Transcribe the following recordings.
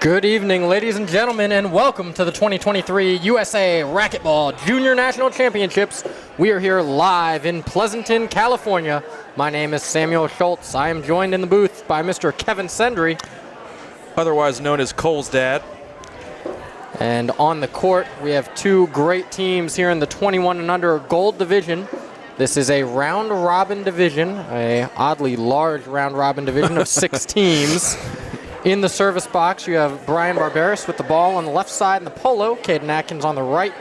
Good evening, ladies and gentlemen, and welcome to the 2023 USA Racquetball Junior National Championships. We are here live in Pleasanton, California. My name is Samuel Schultz. I am joined in the booth by Mr. Kevin Sendry, otherwise known as Cole's dad. And on the court, we have two great teams here in the 21 and under gold division. This is a round-robin division, a oddly large round-robin division of 6 teams. In the service box, you have Brian Barberis with the ball on the left side in the polo, Caden Atkins on the right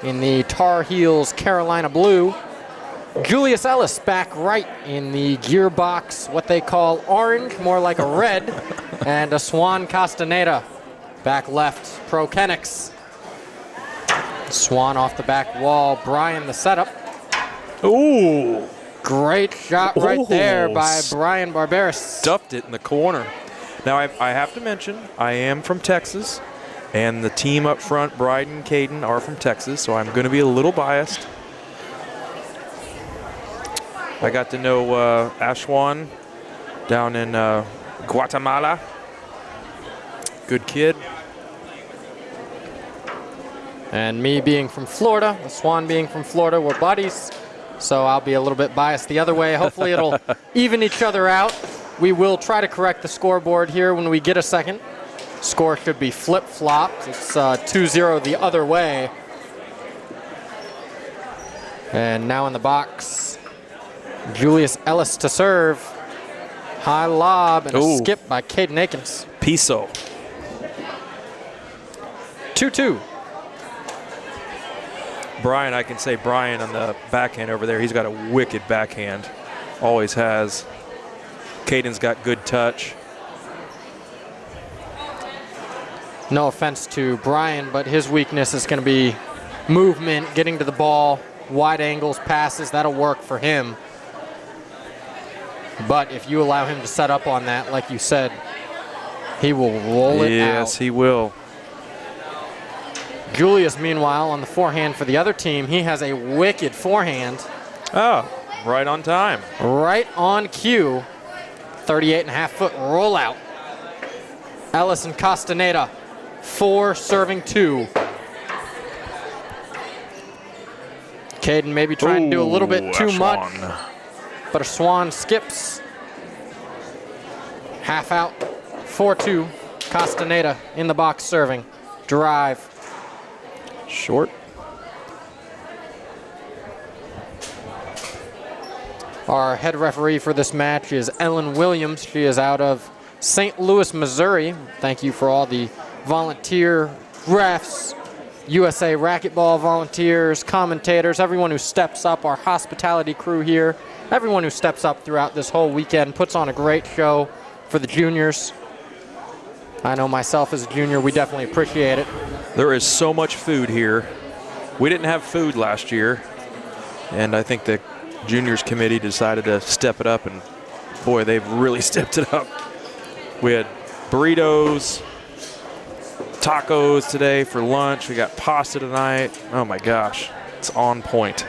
in the Tar Heels Carolina blue. Julius Ellis back right in the gearbox, what they call orange, more like a red, and a Swan Castaneda back left, Pro Kenix. Swan off the back wall, Brian the setup. Ooh. Great shot right there by Brian Barberis. Stuffed it in the corner. Now, I have to mention, I am from Texas, and the team up front, Bryden and Caden, are from Texas, so I'm going to be a little biased. I got to know Ashwan down in Guatemala. Good kid. And me being from Florida, the Swan being from Florida, we're buddies, so I'll be a little bit biased the other way. Hopefully it'll even each other out. We will try to correct the scoreboard here when we get a second. Score should be flip-flopped. It's 2-0 the other way. And now in the box, Julius Ellis to serve. High lob and a skip by Caden Atkins. Piso. 2-2. Brian, I can say Brian on the backhand over there. He's got a wicked backhand. Always has. Caden's got good touch. No offense to Brian, but his weakness is going to be movement, getting to the ball, wide angles, passes. That'll work for him. But if you allow him to set up on that, like you said, he will roll it out. Yes, he will. Julius, meanwhile, on the forehand for the other team, he has a wicked forehand. Oh, right on time. Right on cue. 38.5-foot rollout. Ellis and Castaneda, 4 serving 2. Caden maybe trying to do a little bit too much, but a Swan skips. Half out, 4-2. Castaneda in the box serving. Drive. Short. Our head referee for this match is Ellen Williams. She is out of St. Louis, Missouri. Thank you for all the volunteer refs, USA Racquetball volunteers, commentators, everyone who steps up, our hospitality crew here, everyone who steps up throughout this whole weekend, puts on a great show for the juniors. I know myself as a junior, we definitely appreciate it. There is so much food here. We didn't have food last year, and I think the Juniors Committee decided to step it up, and boy, they've really stepped it up. We had burritos, tacos today for lunch. We got pasta tonight. Oh my gosh, it's on point.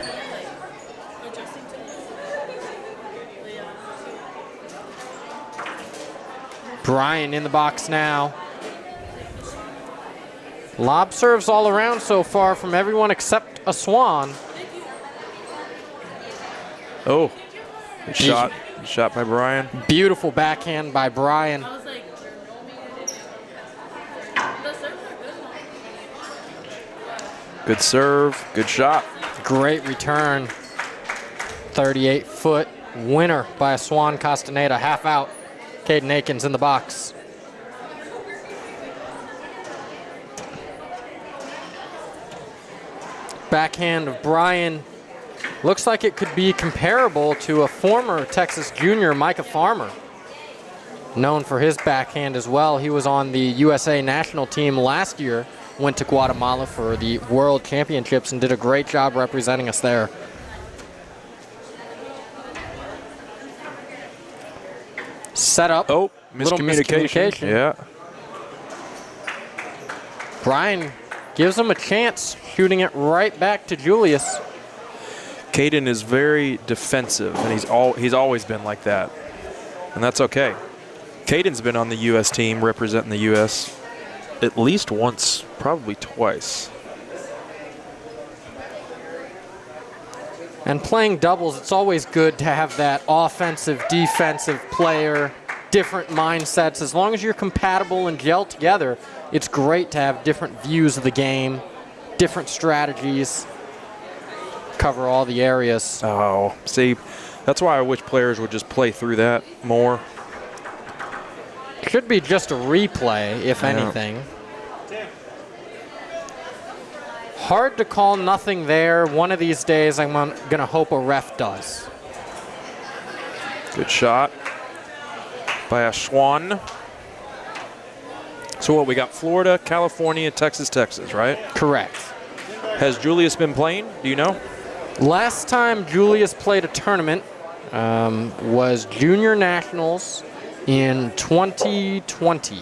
Brian in the box now. Lob serves all around so far from everyone except a Swan. Oh, good shot. Good shot by Brian. Beautiful backhand by Brian. Good serve, good shot. Great return. 38-foot winner by a Swan Castaneda. Half out. Caden Atkins in the box. Backhand of Brian. Looks like it could be comparable to a former Texas junior, Micah Farmer. Known for his backhand as well. He was on the USA national team last year, went to Guatemala for the World Championships and did a great job representing us there. Set up. Oh, miscommunication. Yeah. Brian gives him a chance, shooting it right back to Julius. Caden is very defensive, and he's always been like that, and that's okay. Caden's been on the U.S. team representing the U.S. at least once, probably twice. And playing doubles, it's always good to have that offensive, defensive player, different mindsets. As long as you're compatible and gel together, it's great to have different views of the game, different strategies, cover all the areas. Oh, see, that's why I wish players would just play through that more. Should be just a replay, if anything. Hard to call nothing there. One of these days, I'm going to hope a ref does. Good shot by a Schwann. So what, we got Florida, California, Texas, right? Correct. Has Julius been playing? Do you know? Last time Julius played a tournament was Junior Nationals in 2020.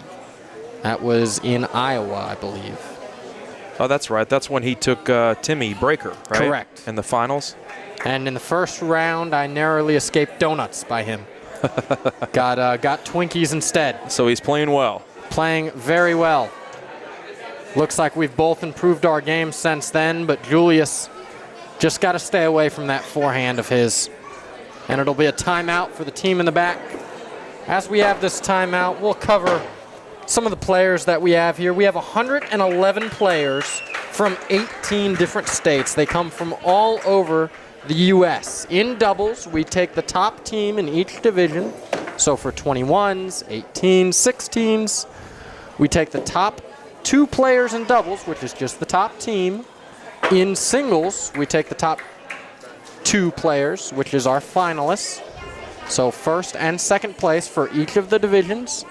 That was in Iowa, I believe. Oh, that's right. That's when he took Timmy Breaker, right? Correct. In the finals. And in the first round, I narrowly escaped donuts by him. got Twinkies instead. So he's playing well. Playing very well. Looks like we've both improved our game since then, but Julius just got to stay away from that forehand of his. And it'll be a timeout for the team in the back. As we have this timeout, we'll cover some of the players that we have here. We have 111 players from 18 different states. They come from all over the U.S. In doubles, we take the top team in each division. So for 21s, 18s, 16s, we take the top 2 players in doubles, which is just the top team. In singles, we take the top 2 players, which is our finalists. So first and second place for each of the divisions.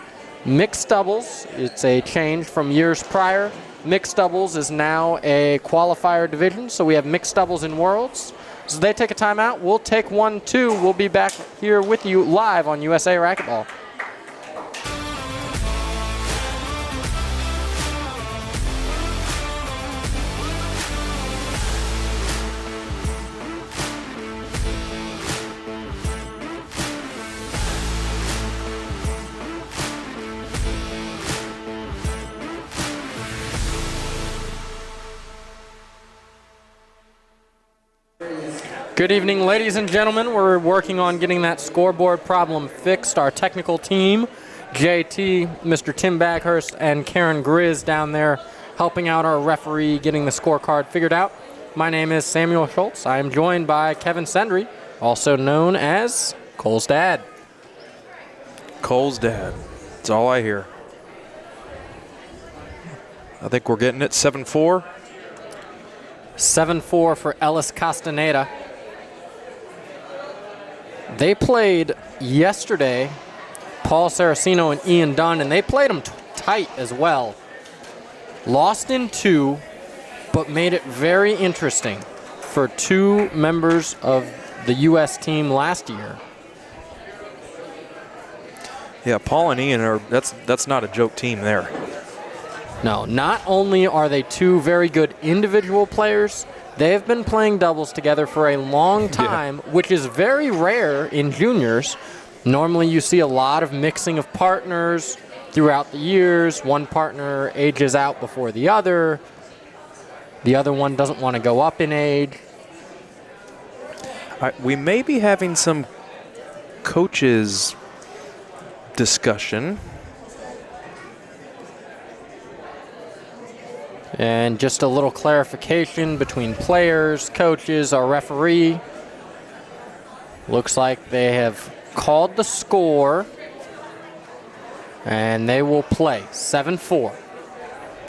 Mixed doubles, it's a change from years prior. Mixed doubles is now a qualifier division, so we have mixed doubles in Worlds. So they take a timeout. We'll take one, too. We'll be back here with you live on USA Racquetball. Good evening, ladies and gentlemen. We're working on getting that scoreboard problem fixed. Our technical team, JT, Mr. Tim Baghurst, and Karen Grizz down there helping out our referee getting the scorecard figured out. My name is Samuel Schultz. I am joined by Kevin Sendry, also known as Cole's dad. Cole's dad. That's all I hear. I think we're getting it 7-4. 7-4 for Ellis Castaneda. They played yesterday, Paul Saraceno and Ian Dunn, and they played them tight as well. Lost in 2, but made it very interesting for 2 members of the U.S. team last year. Yeah, Paul and Ian that's not a joke team there. No, not only are they 2 very good individual players, they have been playing doubles together for a long time, which is very rare in juniors. Normally you see a lot of mixing of partners throughout the years. One partner ages out before the other. The other one doesn't want to go up in age. We may be having some coaches discussion. And just a little clarification between players, coaches, our referee. Looks like they have called the score, and they will play 7-4.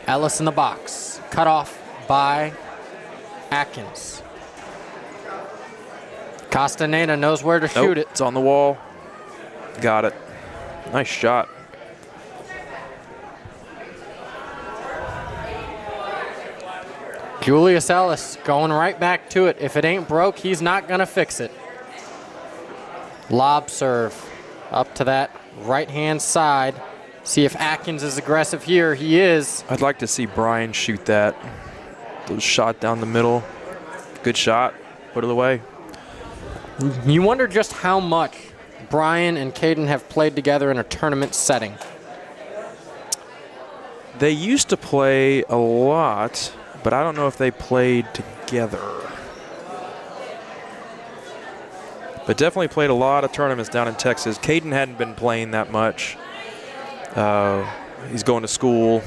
Ellis in the box, cut off by Atkins. Castaneda knows where to shoot it. It's on the wall. Got it. Nice shot. Julius Ellis going right back to it. If it ain't broke, he's not going to fix it. Lob serve up to that right-hand side. See if Atkins is aggressive here. He is. I'd like to see Brian shoot that. Little shot down the middle. Good shot. Put it away. You wonder just how much Brian and Caden have played together in a tournament setting. They used to play a lot, but I don't know if they played together. But definitely played a lot of tournaments down in Texas. Caden hadn't been playing that much. He's going to school,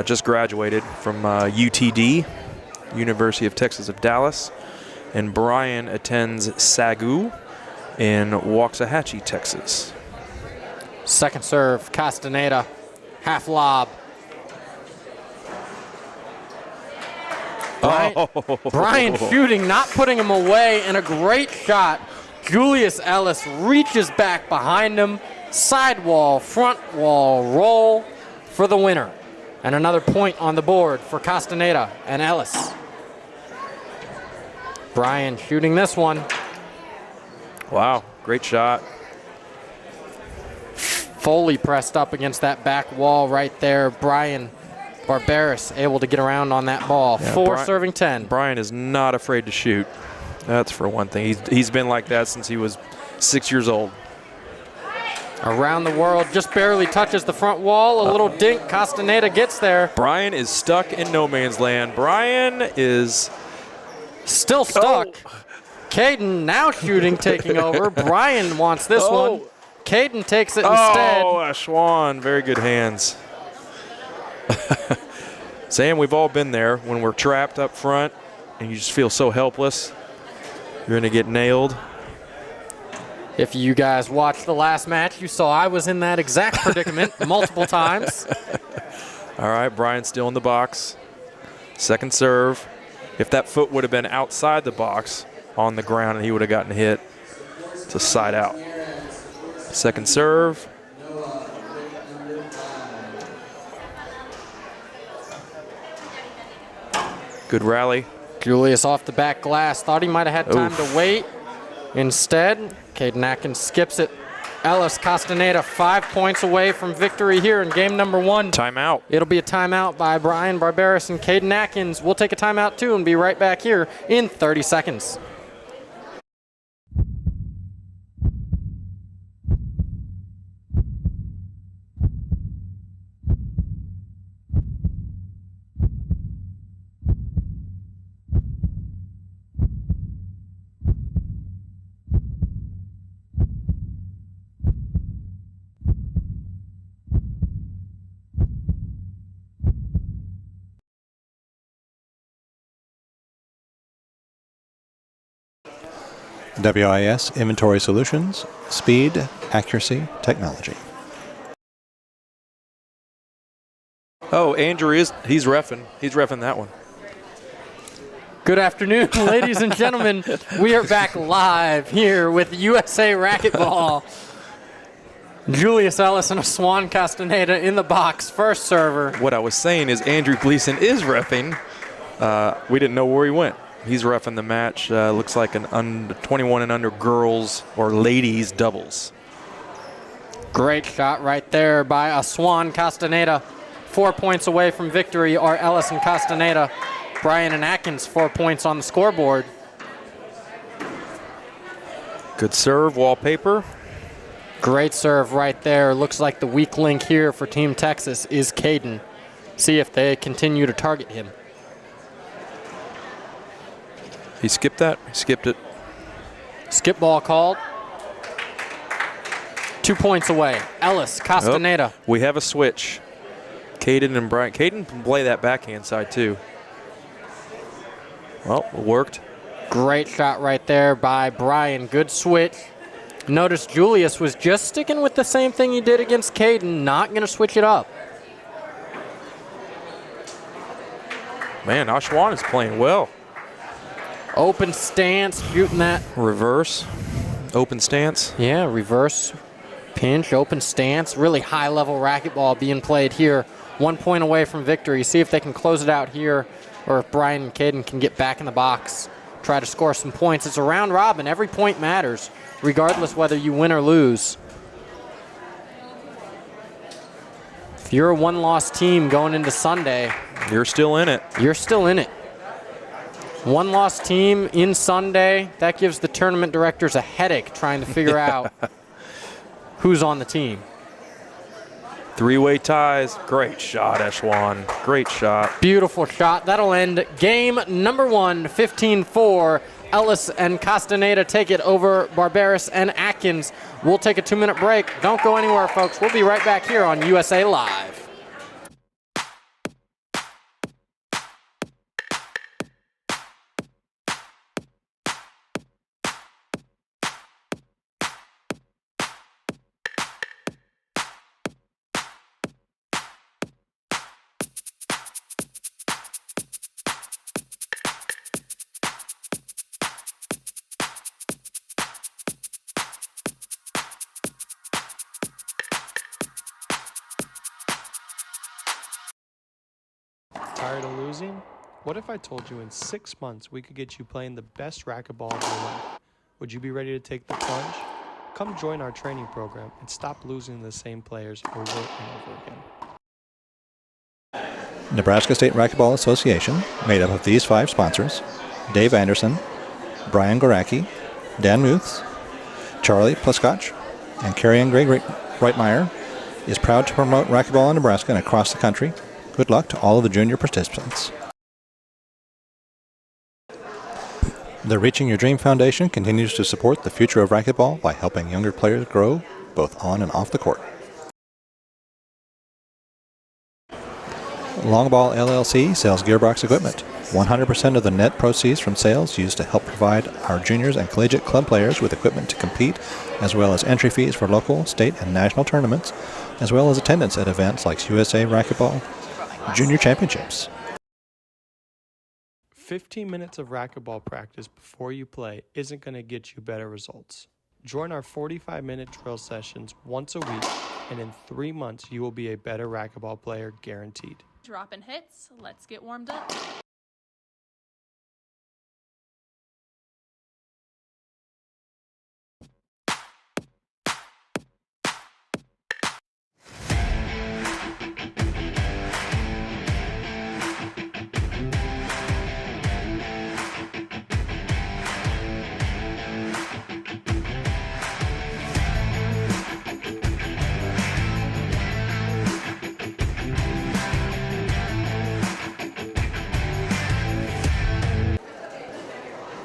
just graduated from UTD, University of Texas of Dallas. And Brian attends SAGU in Waxahachie, Texas. Second serve, Castaneda, half lob. Brian shooting, not putting him away, and a great shot. Julius Ellis reaches back behind him, sidewall, front wall, roll for the winner. And another point on the board for Castaneda and Ellis. Brian shooting this one. Wow, great shot. Foley pressed up against that back wall right there. Brian Barberis able to get around on that ball. Yeah, 4 serving 10. Brian is not afraid to shoot. That's for one thing. He's been like that since he was 6 years old. Around the world, just barely touches the front wall. A little dink. Castaneda gets there. Brian is stuck in no man's land. Brian is still stuck. Caden now shooting, taking over. Brian wants this one. Caden takes it instead. Oh, Ashwan, very good hands. Sam, we've all been there when we're trapped up front and you just feel so helpless. You're going to get nailed. If you guys watched the last match, you saw I was in that exact predicament multiple times. All right, Brian's still in the box. Second serve. If that foot would have been outside the box on the ground and he would have gotten hit, it's a side out. Second serve. Good rally. Julius off the back glass. Thought he might have had time to wait. Instead, Caden Atkins skips it. Ellis Castaneda 5 points away from victory here in game number 1. Timeout. It'll be a timeout by Brian Barberis and Caden Atkins. We'll take a timeout too and be right back here in 30 seconds. WIS Inventory Solutions, Speed, Accuracy, Technology. Oh, Andrew he's reffing. He's reffing that one. Good afternoon, ladies and gentlemen. We are back live here with USA Racquetball. Julius Ellis and Swan Castaneda in the box, first server. What I was saying is Andrew Gleason is reffing. We didn't know where he went. He's reffing the match. Looks like an 21 and under girls or ladies doubles. Great shot right there by Swan Castaneda. 4 points away from victory are Ellis and Castaneda. Brian and Atkins 4 points on the scoreboard. Good serve, wallpaper. Great serve right there. Looks like the weak link here for Team Texas is Caden. See if they continue to target him. He skipped that. He skipped it. Skip ball called. 2 points away. Ellis, Castaneda. Oh, we have a switch. Caden and Brian. Caden can play that backhand side too. Well, it worked. Great shot right there by Brian. Good switch. Notice Julius was just sticking with the same thing he did against Caden, not going to switch it up. Man, Ashwan is playing well. Open stance, shooting that. Reverse, open stance. Yeah, reverse, pinch, open stance. Really high-level racquetball being played here. 1 point away from victory. See if they can close it out here or if Brian and Caden can get back in the box. Try to score some points. It's a round robin. Every point matters, regardless whether you win or lose. If you're a one-loss team going into Sunday, you're still in it. You're still in it. One-loss team in Sunday, that gives the tournament directors a headache trying to figure out who's on the team. Three-way ties. Great shot, Eschwan. Great shot. Beautiful shot. That'll end game number 1, 15-4. Ellis and Castaneda take it over Barberis and Atkins. We'll take a 2-minute break. Don't go anywhere, folks. We'll be right back here on USA Live. Tired of losing? What if I told you in 6 months we could get you playing the best racquetball of your life? Would you be ready to take the plunge? Come join our training program and stop losing to the same players over and over again. Nebraska State Racquetball Association, made up of these 5 sponsors: Dave Anderson, Brian Goracki, Dan Muths, Charlie Pluskotch, and Carrie Ann Greg Reitmeyer, is proud to promote racquetball in Nebraska and across the country. Good luck to all of the junior participants. The Reaching Your Dream Foundation continues to support the future of racquetball by helping younger players grow both on and off the court. Longball LLC sells gearbox equipment. 100% of the net proceeds from sales used to help provide our juniors and collegiate club players with equipment to compete, as well as entry fees for local, state, and national tournaments, as well as attendance at events like USA Racquetball Junior Championships. 15 minutes of racquetball practice before you play isn't going to get you better results. Join our 45-minute drill sessions once a week, and in 3 months you will be a better racquetball player guaranteed. Dropping hits, let's get warmed up.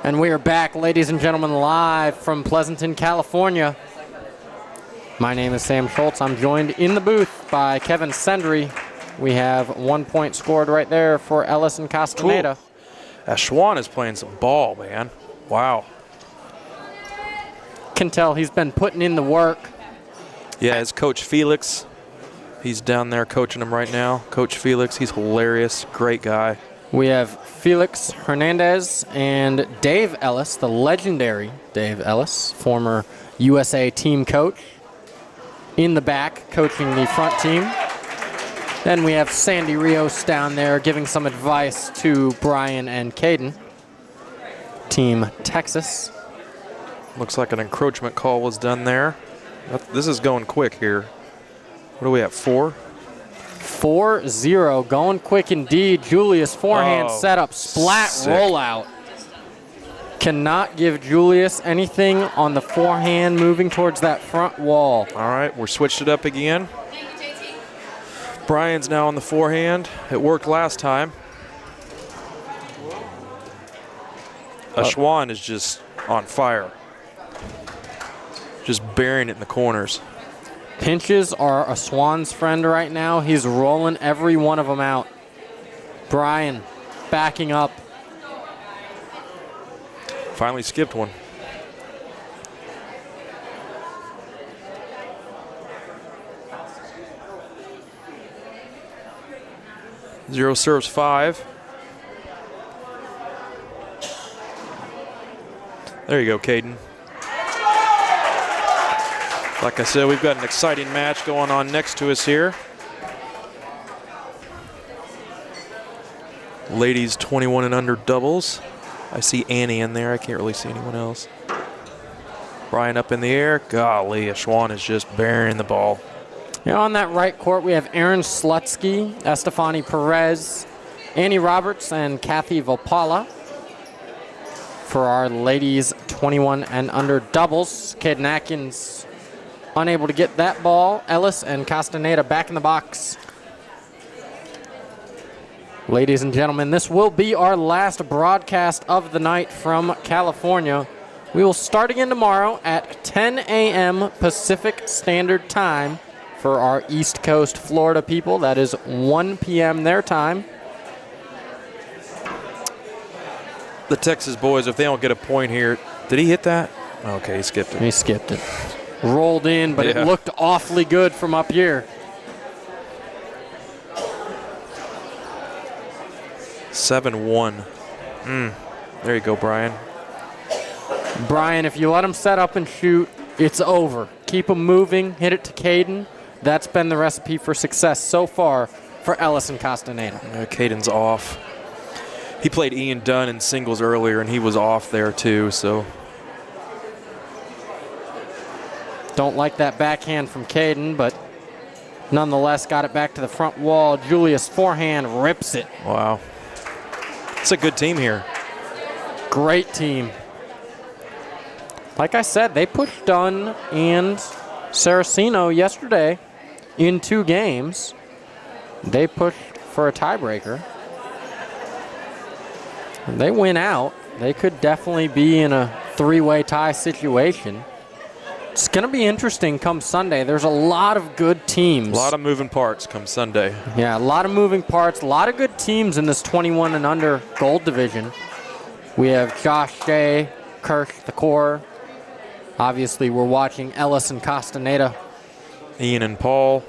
And we are back, ladies and gentlemen, live from Pleasanton, California. My name is Sam Schultz. I'm joined in the booth by Kevin Sendry. We have 1 point scored right there for Ellis and Castaneda. Eschwan is playing some ball, man. Wow. Can tell he's been putting in the work. Yeah, his coach Felix, he's down there coaching him right now. Coach Felix, he's hilarious, great guy. We have Felix Hernandez and Dave Ellis, the legendary Dave Ellis, former USA team coach, in the back coaching the front team. Then we have Sandy Rios down there giving some advice to Brian and Caden, Team Texas. Looks like an encroachment call was done there. This is going quick here. What are we at, 4? 4-0, going quick indeed. Julius forehand setup, splat sick. Rollout. Cannot give Julius anything on the forehand moving towards that front wall. All right, we're switched it up again. Brian's now on the forehand. It worked last time. Eschwan is just on fire. Just burying it in the corners. Pinches are a Swan's friend right now. He's rolling every one of them out. Brian backing up. Finally skipped one. Zero serves 5. There you go, Caden. Like I said, we've got an exciting match going on next to us here. Ladies 21 and under doubles. I see Annie in there. I can't really see anyone else. Brian up in the air. Golly, Eschwan is just burying the ball. Yeah, on that right court, we have Aaron Slutsky, Estefani Perez, Annie Roberts, and Kathy Vopala. For our ladies 21 and under doubles, Caden Atkins unable to get that ball. Ellis and Castaneda back in the box. Ladies and gentlemen, this will be our last broadcast of the night from California. We will start again tomorrow at 10 a.m. Pacific Standard Time for our East Coast Florida people. That is 1 p.m. their time. The Texas boys, if they don't get a point here, did he hit that? Okay, he skipped it. He skipped it. Rolled in, but it looked awfully good from up here. 7-1. There you go, Brian. Brian, if you let him set up and shoot, it's over. Keep him moving, hit it to Caden. That's been the recipe for success so far for Ellis and Castaneda. Caden's off. He played Ian Dunn in singles earlier, and he was off there too, so. Don't like that backhand from Caden, but nonetheless got it back to the front wall. Julius forehand rips it. Wow. It's a good team here. Great team. Like I said, they pushed Dunn and Saraceno yesterday in 2 games. They pushed for a tiebreaker. They win out. They could definitely be in a 3-way tie situation. It's going to be interesting come Sunday. There's a lot of good teams. A lot of moving parts come Sunday. Yeah, a lot of moving parts. A lot of good teams in this 21 and under gold division. We have Josh Shea, Kirsch, the core. Obviously, we're watching Ellis and Castaneda. Ian and Paul.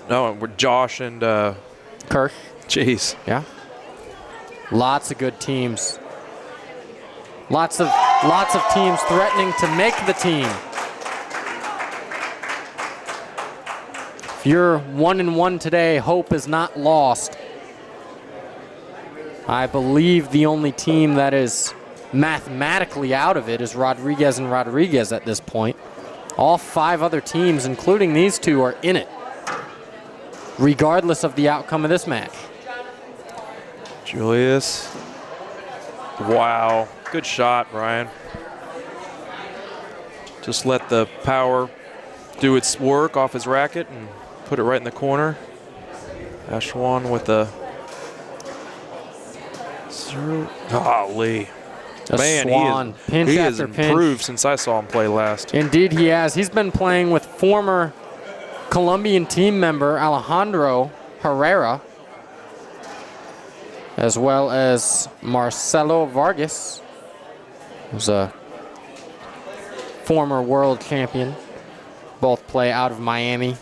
No, we're Josh and Kirsch. Jeez. Yeah. Lots of good teams. Lots of teams threatening to make the team. If you're 1-1 today, hope is not lost. I believe the only team that is mathematically out of it is Rodriguez and Rodriguez at this point. All 5 other teams, including these 2, are in it, regardless of the outcome of this match. Julius. Wow. Good shot, Brian. Just let the power do its work off his racket and put it right in the corner. Ashwan with the golly. Man, Swan, he has improved since I saw him play last. Indeed he has. He's been playing with former Colombian team member Alejandro Herrera, as well as Marcelo Vargas, who's a former world champion. Both play out of Miami.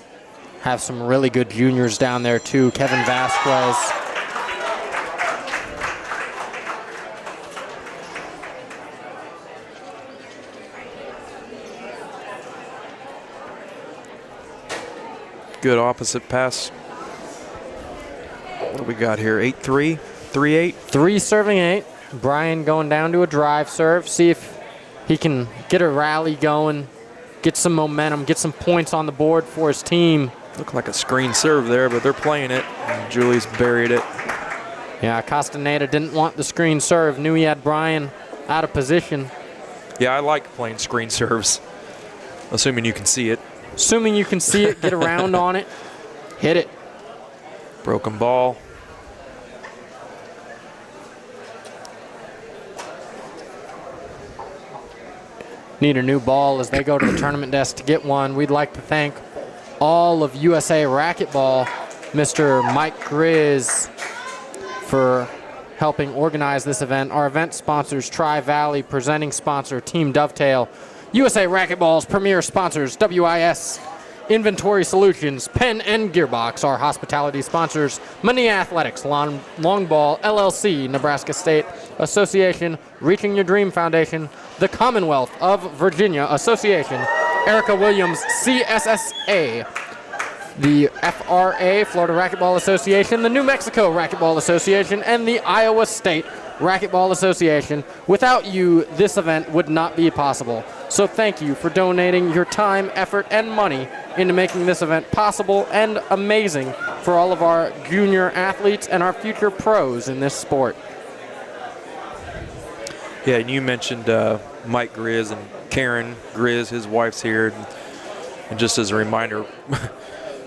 Have some really good juniors down there too. Kevin Vasquez. Good opposite pass. What do we got here? 8-3, 3-8? 3 serving 8. Brian going down to a drive serve. See if he can get a rally going, get some momentum, get some points on the board for his team. Looked like a screen serve there, but they're playing it. And Julius buried it. Yeah, Castaneda didn't want the screen serve. Knew he had Brian out of position. Yeah, I like playing screen serves, assuming you can see it. Assuming you can see it, get around on it, hit it. Broken ball. Need a new ball as they go to the tournament desk to get one. We'd like to thank all of USA Racquetball, Mr. Mike Grizz, for helping organize this event. Our event sponsors, Tri-Valley, presenting sponsor, Team Dovetail, USA Racquetball's premier sponsors, WIS, Inventory Solutions, Pen and Gearbox. Our hospitality sponsors, Mania Athletics, Long Ball, LLC, Nebraska State Association, Reaching Your Dream Foundation, the Commonwealth of Virginia Association, Erica Williams, CSSA, the FRA, Florida Racquetball Association, the New Mexico Racquetball Association, and the Iowa State Racquetball Association. Without you, this event would not be possible. So thank you for donating your time, effort, and money into making this event possible and amazing for all of our junior athletes and our future pros in this sport. Yeah, and you mentioned Mike Grizz, and Karen Grizz, his wife's here. And just as a reminder,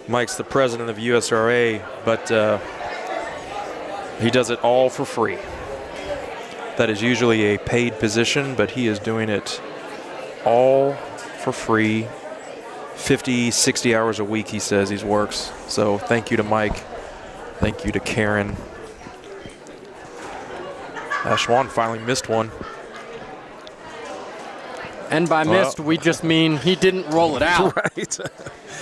Mike's the president of USRA, but he does it all for free. That is usually a paid position, but he is doing it all for free. 50, 60 hours a week, he says he works. So thank you to Mike. Thank you to Karen. Ashwan finally missed one. And by missed, we just mean he didn't roll it out. Right.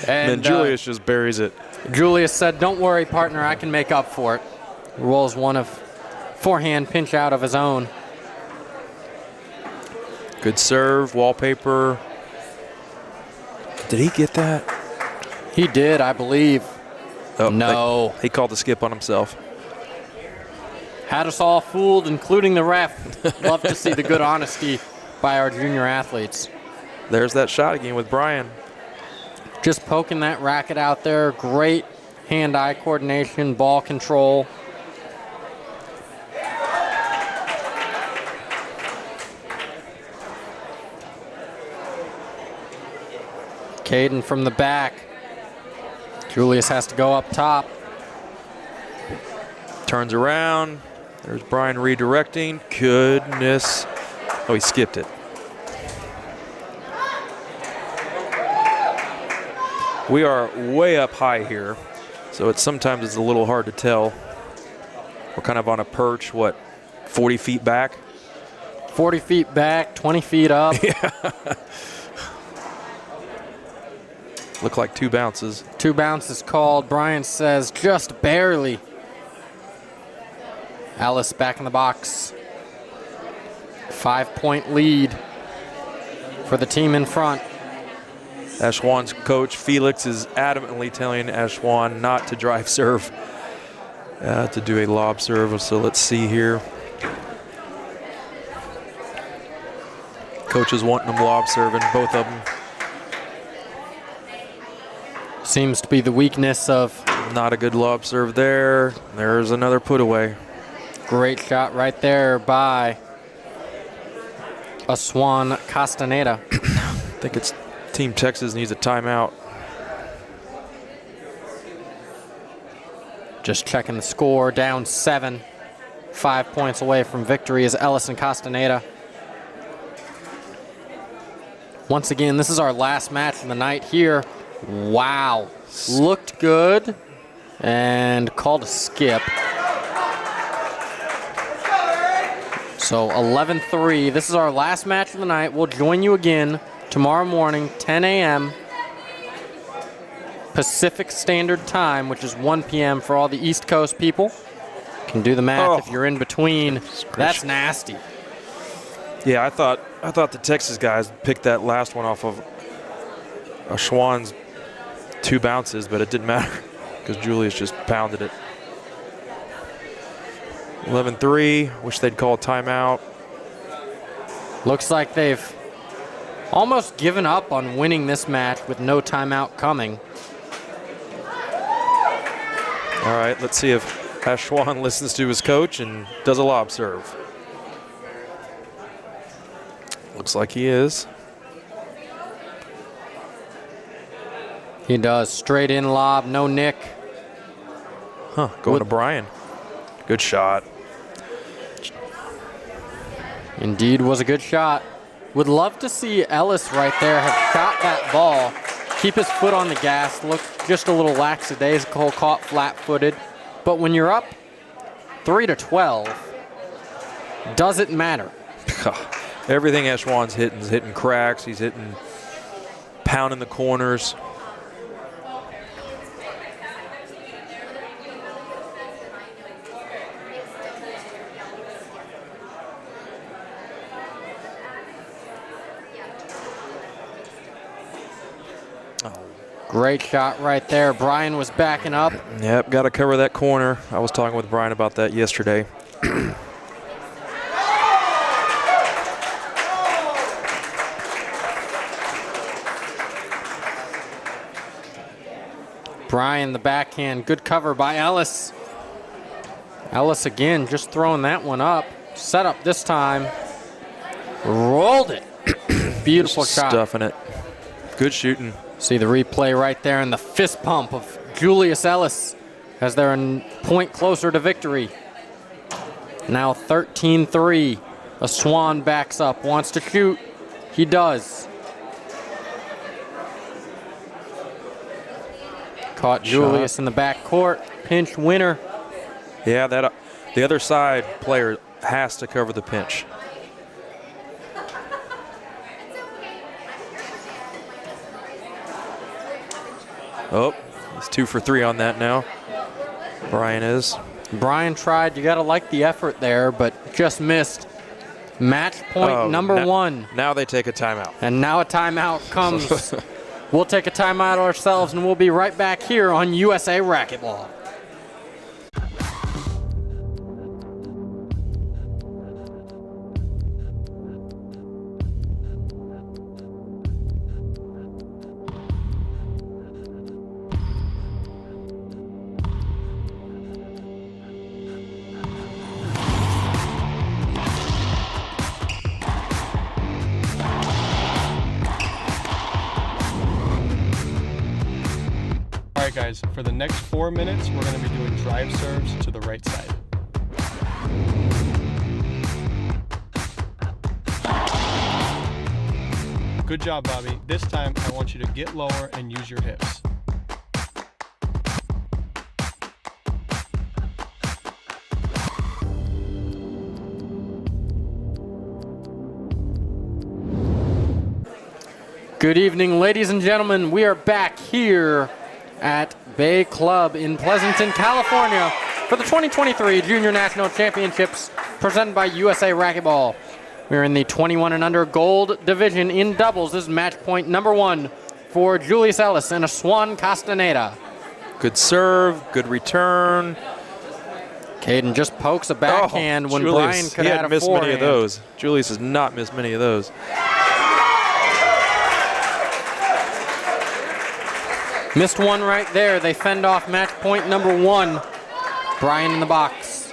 And then Julius just buries it. Julius said, don't worry, partner, I can make up for it. Rolls one of forehand pinch out of his own. Good serve, wallpaper. Did he get that? He did, I believe. Oh, no. He called the skip on himself. Had us all fooled, including the ref. Love to see the good honesty by our junior athletes. There's that shot again with Brian. Just poking that racket out there. Great hand-eye coordination, ball control. Caden from the back. Julius has to go up top. Turns around. There's Brian redirecting. Goodness. Oh, he skipped it. We are way up high here, so sometimes it's a little hard to tell. We're kind of on a perch, 40 feet back? 40 feet back, 20 feet up. Yeah. Look like 2 bounces. 2 bounces called. Brian says just barely. Ellis back in the box. 5-point lead for the team in front. Ashwan's coach, Felix, is adamantly telling Ashwan not to drive serve, to do a lob serve. So let's see here. Coach is wanting them lob serving, both of them. Seems to be the weakness of. Not a good lob serve there. There's another put away. Great shot right there by Aswan Castaneda. I think it's Team Texas needs a timeout. Just checking the score, down 7. 5 points away from victory is Ellis and Castaneda. Once again, this is our last match of the night here. Wow, looked good and called a skip. So 11-3, this is our last match of the night. We'll join you again tomorrow morning, 10 a.m. Pacific Standard Time, which is 1 p.m. for all the East Coast people. You can do the math if you're in between. That's nasty. Yeah, I thought the Texas guys picked that last one off of Ashwan's 2 bounces, but it didn't matter because Julius just pounded it. 11-3, wish they'd call a timeout. Looks like they've almost given up on winning this match with no timeout coming. All right, let's see if Ashwan listens to his coach and does a lob serve. Looks like he is. He does. Straight in lob, no nick. Going to Brian. Good shot. Indeed was a good shot. Would love to see Ellis right there have shot that ball, keep his foot on the gas, look just a little lackadaisical, caught flat-footed. But when you're up 3-12, doesn't matter. Everything Ashwan's hitting is hitting cracks. He's hitting, pounding the corners. Great shot right there. Brian was backing up. Yep, got to cover that corner. I was talking with Brian about that yesterday. Brian, the backhand. Good cover by Ellis. Ellis again, just throwing that one up. Set up this time. Rolled it. Beautiful Just shot. stuffing it. Good shooting. See the replay right there and the fist pump of Julius Ellis as they're a point closer to victory. Now 13-3. A Swan backs up, wants to shoot. He does. Caught Julius in the back court. Pinch winner. Yeah, that the other side player has to cover the pinch. Oh, he's 2 for 3 on that now. Brian is. Brian tried. You got to like the effort there, but just missed. Match point number 1. Now they take a timeout. And now a timeout comes. We'll take a timeout ourselves, and we'll be right back here on USA Racquetball. All right, guys, for the next 4 minutes, we're going to be doing drive serves to the right side. Good job, Bobby. This time, I want you to get lower and use your hips. Good evening, ladies and gentlemen. We are back here at Bay Club in Pleasanton, California for the 2023 Junior National Championships presented by USA Racquetball. We're in the 21 and under gold division in doubles. This is match point number 1 for Julius Ellis and a Swan Castaneda. Good serve, good return. Caden just pokes a backhand when Julius, Brian could he have hadn't had a missed many forehand. of those. Julius has not missed many of those. Missed one right there. They fend off match point number 1. Brian in the box.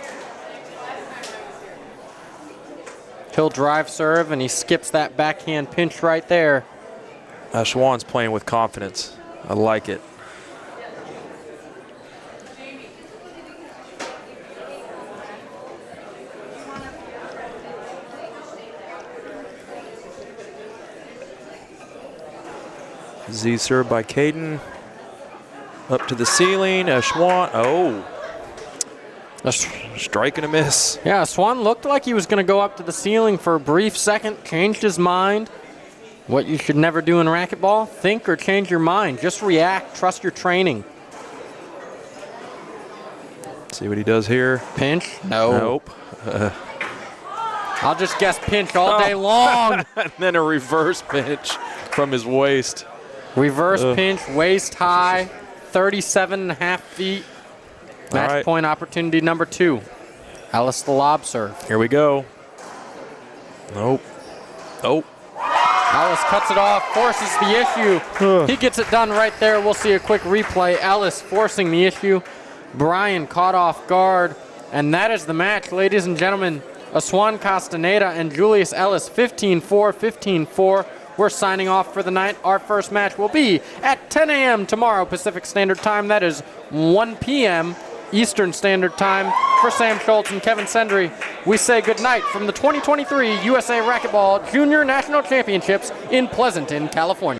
He'll drive serve, and he skips that backhand pinch right there. Schwann's playing with confidence. I like it. Z serve by Caden. Up to the ceiling. Schwann. Oh. A strike and a miss. Yeah, Swan looked like he was going to go up to the ceiling for a brief second, changed his mind. What you should never do in racquetball, think or change your mind. Just react, trust your training. See what he does here. Pinch? No. Nope. I'll just guess pinch all day long. And then a reverse pinch from his waist. Reverse pinch, waist high, 37.5 feet. Match right. point opportunity number 2. Ellis the lob serve. Here we go. Nope. Oh. Ellis cuts it off, forces the issue. He gets it done right there. We'll see a quick replay. Ellis forcing the issue. Brian caught off guard. And that is the match, ladies and gentlemen. A Swan Castaneda and Julius Ellis, 15-4, 15-4. We're signing off for the night. Our first match will be at 10 a.m. tomorrow Pacific Standard Time. That is 1 p.m. Eastern Standard Time. For Sam Schultz and Kevin Sendry, we say good night from the 2023 USA Racquetball Junior National Championships in Pleasanton, California.